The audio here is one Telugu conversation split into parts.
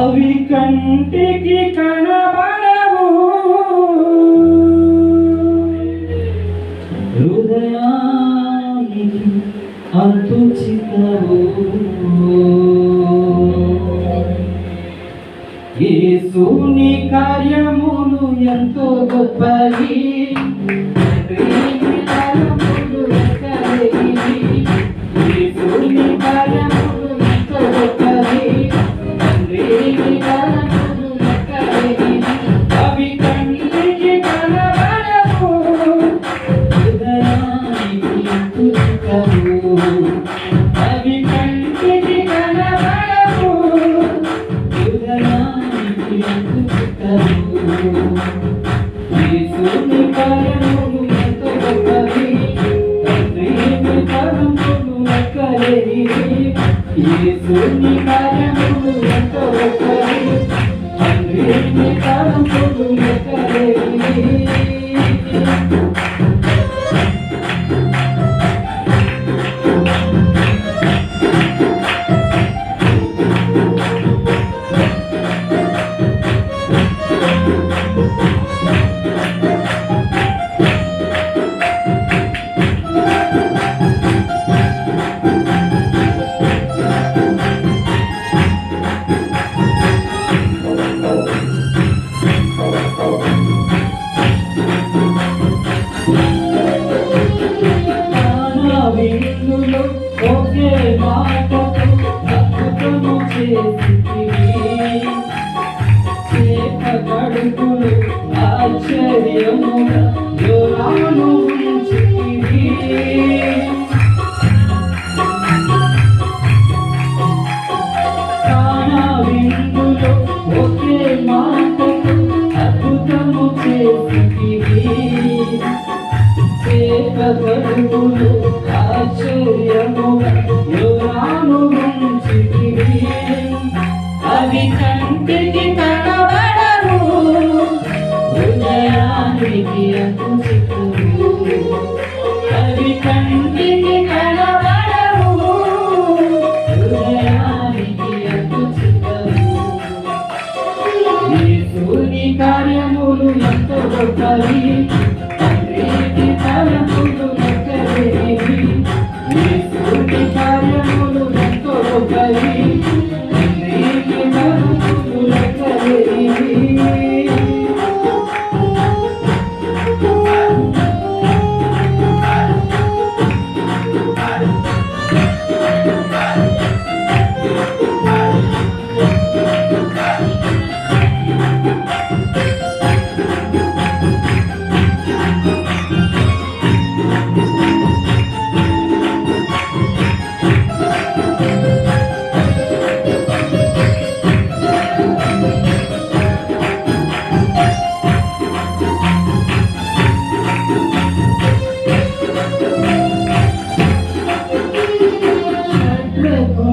అవి కంటికి కనబడవు, హృదయానికి అంతు చిక్కవు. యేసుని కార్యములు ఎంతో గొప్పవి, యేసుని కార్యములు ఎంతో గొప్పవి, అవి కంటికి కనబడవు, హృదయానికి అంతు చిక్కవు. అవి కంటికి కనబడవు, హృదయానికి అంతు చిక్కవు. యేసుని కార్యములు ఎంతో గొప్పవి, తండ్రి తలంపులు లెక్కలేనివి. యేసుని కార్యములు ఎంతో గొప్పవి, తండ్రి తలంపులు లెక్కలేనివి. విందులో ఒకే మాటతో అద్భుతము చేసితివి, చేప కడుపులు ఆశ్చర్యముగా యోనాను ఉంచితివి. కానా విందులో ఒకే మాటతో అద్భుతము చేసితివి, చేప కడుపులు ఆశ్చర్యముగా యోనాను ఉంచితివి. అవి కంటికి కనబడవు, హృదయానికి అంతు చిక్కవు. అవి కంటికి కనబడవు, హృదయానికి అంతు చిక్కవు. యేసుని కార్యములు ఎంతో గొప్పవి, తండ్రికి తలంపులు లెక్కలేనివి. యేసుని కార్యములు ఎంతో గొప్పవి, తండ్రికి తలంపులు లెక్కలేనివి.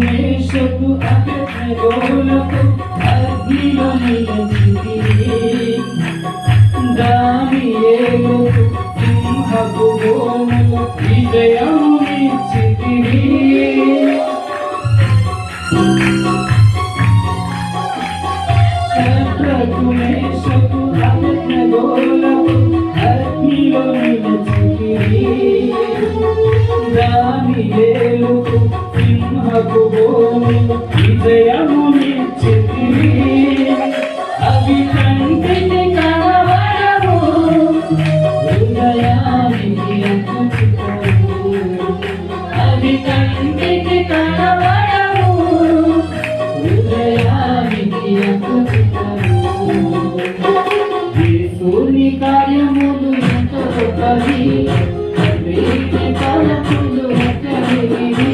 మేషకు అగ్నిగోళకు అగ్నిలో నిలిచితివి, దానియేలుకు సింహపు బోనులో విజయమునిచ్చితివి. శద్రకు మేషకు అగ్నిగోళకు అగ్నిలో నిలిచితివి, దానియేలుకు సింహపు బోనులో విజయమునిచ్చితివి. అవి కంటికి కనబడవు, హృదయానికి అంతు చిక్కవు. అవి కంటికి కనబడవు, హృదయానికి అంతు చిక్కవు. యేసుని కార్యములు ఎంతో గొప్పవి, తండ్రికి తలంపులు లెక్కలేనివి.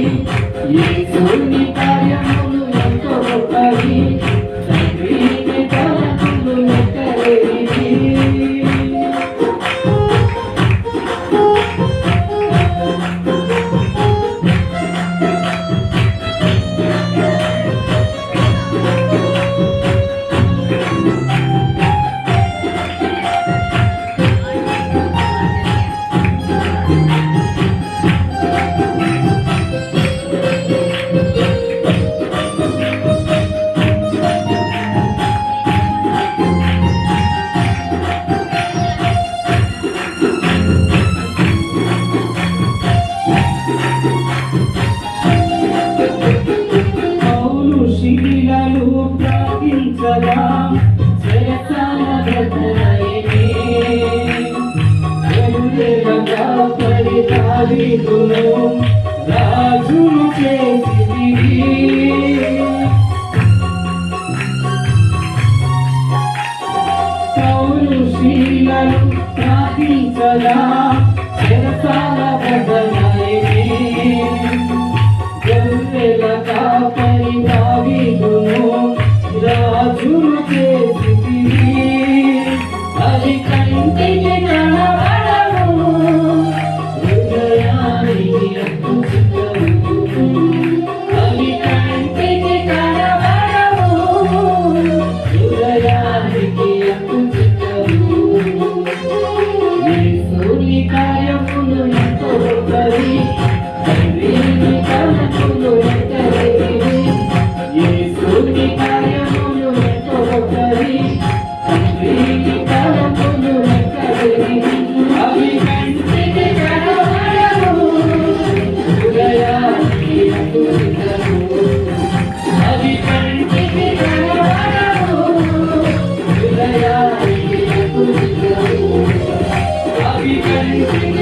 యేసుని కార్యములు ఎంతో గొప్పవి, తండ్రికి తలంపులు లెక్కలేనివి. యేసుని